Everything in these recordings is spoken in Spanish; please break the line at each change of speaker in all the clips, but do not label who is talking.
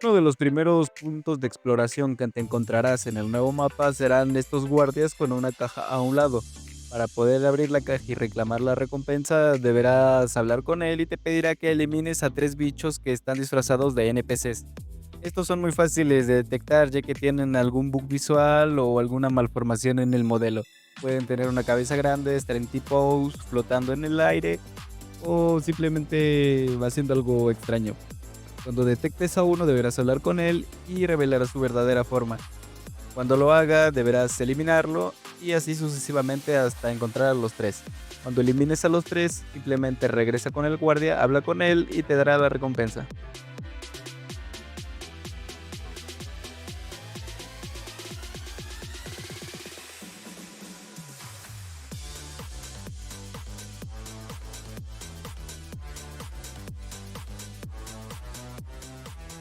Uno de los primeros puntos de exploración que te encontrarás en el nuevo mapa serán estos guardias con una caja a un lado. Para poder abrir la caja y reclamar la recompensa, deberás hablar con él y te pedirá que elimines a 3 bichos que están disfrazados de NPCs. Estos son muy fáciles de detectar ya que tienen algún bug visual o alguna malformación en el modelo. Pueden tener una cabeza grande, estar en T-pose, flotando en el aire o simplemente haciendo algo extraño. Cuando detectes a uno deberás hablar con él y revelar su verdadera forma. Cuando lo haga deberás eliminarlo y así sucesivamente hasta encontrar a los 3. Cuando elimines a los 3, simplemente regresa con el guardia, habla con él y te dará la recompensa.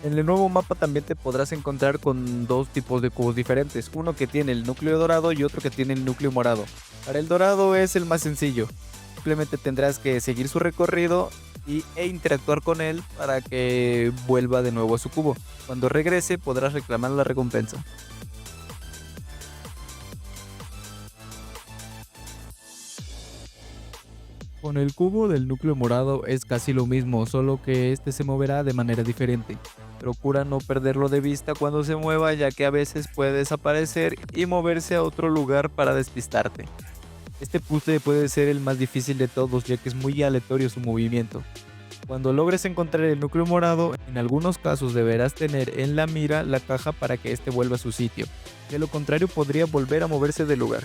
En el nuevo mapa también te podrás encontrar con dos tipos de cubos diferentes, uno que tiene el núcleo dorado y otro que tiene el núcleo morado. Para el dorado es el más sencillo, simplemente tendrás que seguir su recorrido e interactuar con él para que vuelva de nuevo a su cubo. Cuando regrese podrás reclamar la recompensa. Con el cubo del núcleo morado es casi lo mismo, solo que este se moverá de manera diferente. Procura no perderlo de vista cuando se mueva, ya que a veces puede desaparecer y moverse a otro lugar para despistarte. Este puzzle puede ser el más difícil de todos, ya que es muy aleatorio su movimiento. Cuando logres encontrar el núcleo morado, en algunos casos deberás tener en la mira la caja para que éste vuelva a su sitio. De lo contrario podría volver a moverse del lugar.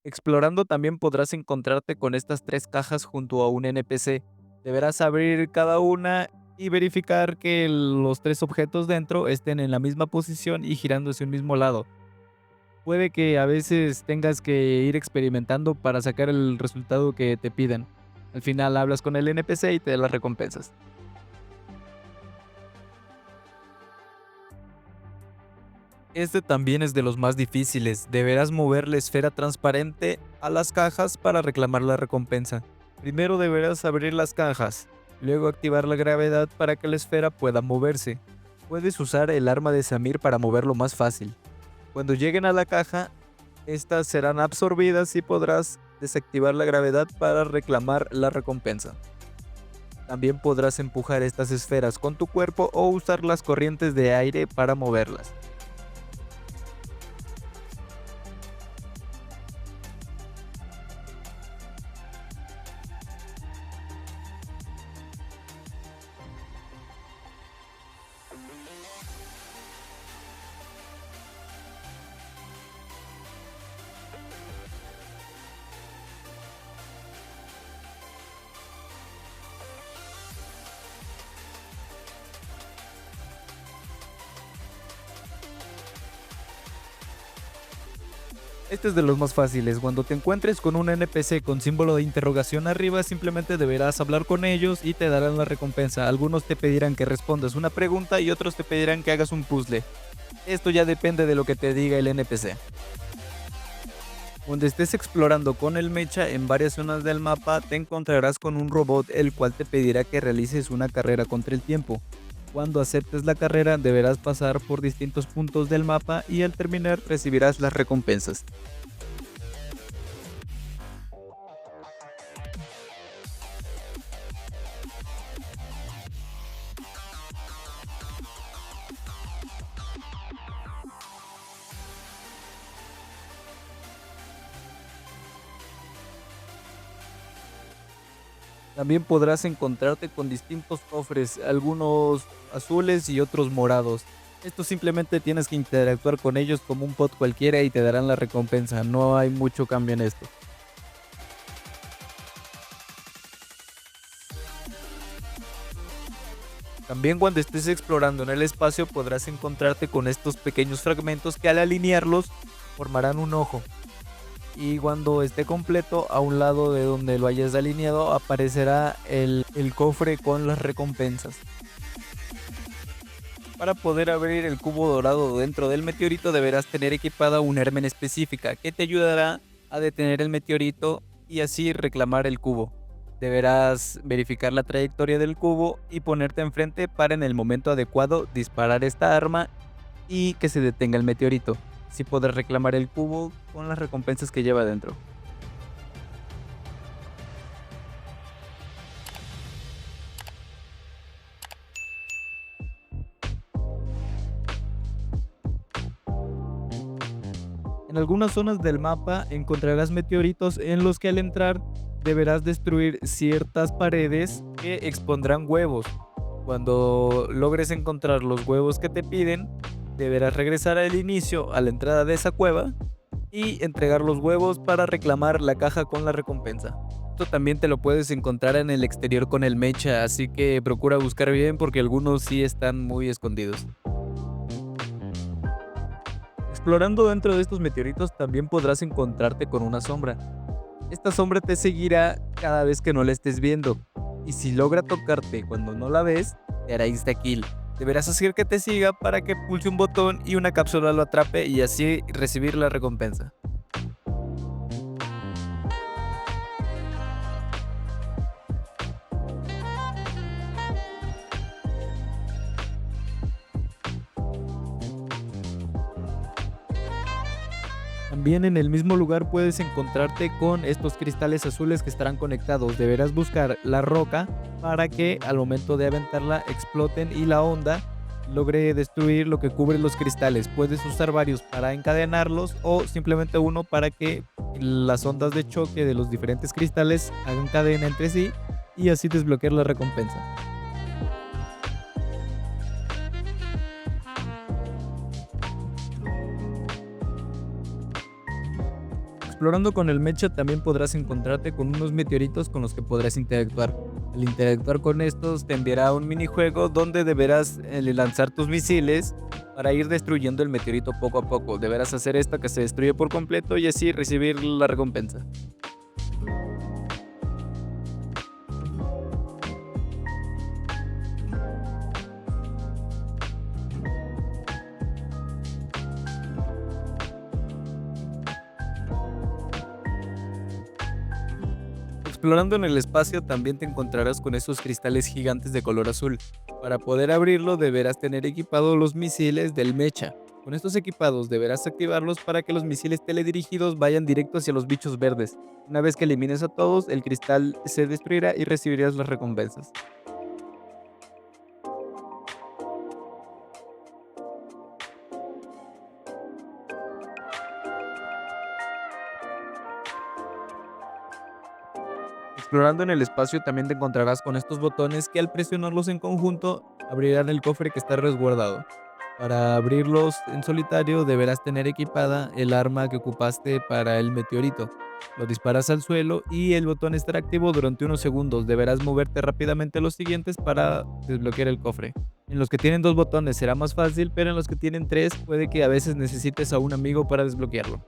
Explorando también podrás encontrarte con estas 3 cajas junto a un NPC. Deberás abrir cada una y verificar que los 3 objetos dentro estén en la misma posición y girando hacia un mismo lado. Puede que a veces tengas que ir experimentando para sacar el resultado que te piden. Al final hablas con el NPC y te da las recompensas. Este también es de los más difíciles. Deberás mover la esfera transparente a las cajas para reclamar la recompensa. Primero deberás abrir las cajas, luego activar la gravedad para que la esfera pueda moverse. Puedes usar el arma de Samir para moverlo más fácil. Cuando lleguen a la caja, estas serán absorbidas y podrás desactivar la gravedad para reclamar la recompensa. También podrás empujar estas esferas con tu cuerpo o usar las corrientes de aire para moverlas. Este es de los más fáciles. Cuando te encuentres con un NPC con símbolo de interrogación arriba, simplemente deberás hablar con ellos y te darán la recompensa. Algunos te pedirán que respondas una pregunta y otros te pedirán que hagas un puzzle. Esto ya depende de lo que te diga el NPC. Cuando estés explorando con el mecha en varias zonas del mapa, te encontrarás con un robot el cual te pedirá que realices una carrera contra el tiempo. Cuando aceptes la carrera deberás pasar por distintos puntos del mapa y al terminar recibirás las recompensas. También podrás encontrarte con distintos cofres, algunos azules y otros morados. Esto simplemente tienes que interactuar con ellos como un pot cualquiera y te darán la recompensa, no hay mucho cambio en esto. También cuando estés explorando en el espacio podrás encontrarte con estos pequeños fragmentos que al alinearlos formarán un ojo. y cuando esté completo, a un lado de donde lo hayas alineado aparecerá el cofre con las recompensas. Para poder abrir el cubo dorado dentro del meteorito deberás tener equipada una hermen específica que te ayudará a detener el meteorito y así reclamar el cubo. Deberás verificar la trayectoria del cubo y ponerte enfrente para en el momento adecuado disparar esta arma y que se detenga el meteorito. Así podrás reclamar el cubo con las recompensas que lleva dentro. En algunas zonas del mapa encontrarás meteoritos en los que al entrar deberás destruir ciertas paredes que expondrán huevos. Cuando logres encontrar los huevos que te piden, deberás regresar al inicio, a la entrada de esa cueva, y entregar los huevos para reclamar la caja con la recompensa. Esto también te lo puedes encontrar en el exterior con el mecha, así que procura buscar bien porque algunos sí están muy escondidos. Explorando dentro de estos meteoritos también podrás encontrarte con una sombra. Esta sombra te seguirá cada vez que no la estés viendo, y si logra tocarte cuando no la ves, te hará insta-kill. Deberás hacer que te siga para que pulse un botón y una cápsula lo atrape y así recibir la recompensa. También en el mismo lugar puedes encontrarte con estos cristales azules que estarán conectados. Deberás buscar la roca para que al momento de aventarla exploten y la onda logre destruir lo que cubre los cristales. Puedes usar varios para encadenarlos o simplemente uno para que las ondas de choque de los diferentes cristales hagan cadena entre sí y así desbloquear la recompensa. Explorando con el mecha también podrás encontrarte con unos meteoritos con los que podrás interactuar. Al interactuar con estos te enviará un minijuego donde deberás lanzar tus misiles para ir destruyendo el meteorito poco a poco. Deberás hacer esto que se destruye por completo y así recibir la recompensa. Explorando en el espacio también te encontrarás con esos cristales gigantes de color azul. Para poder abrirlo deberás tener equipados los misiles del mecha. Con estos equipados deberás activarlos para que los misiles teledirigidos vayan directo hacia los bichos verdes. Una vez que elimines a todos, el cristal se destruirá y recibirás las recompensas. Explorando en el espacio también te encontrarás con estos botones que al presionarlos en conjunto abrirán el cofre que está resguardado. Para abrirlos en solitario deberás tener equipada el arma que ocupaste para el meteorito. Lo disparas al suelo y el botón estará activo durante unos segundos. Deberás moverte rápidamente a los siguientes para desbloquear el cofre. En los que tienen dos botones será más fácil, pero en los que tienen tres puede que a veces necesites a un amigo para desbloquearlo.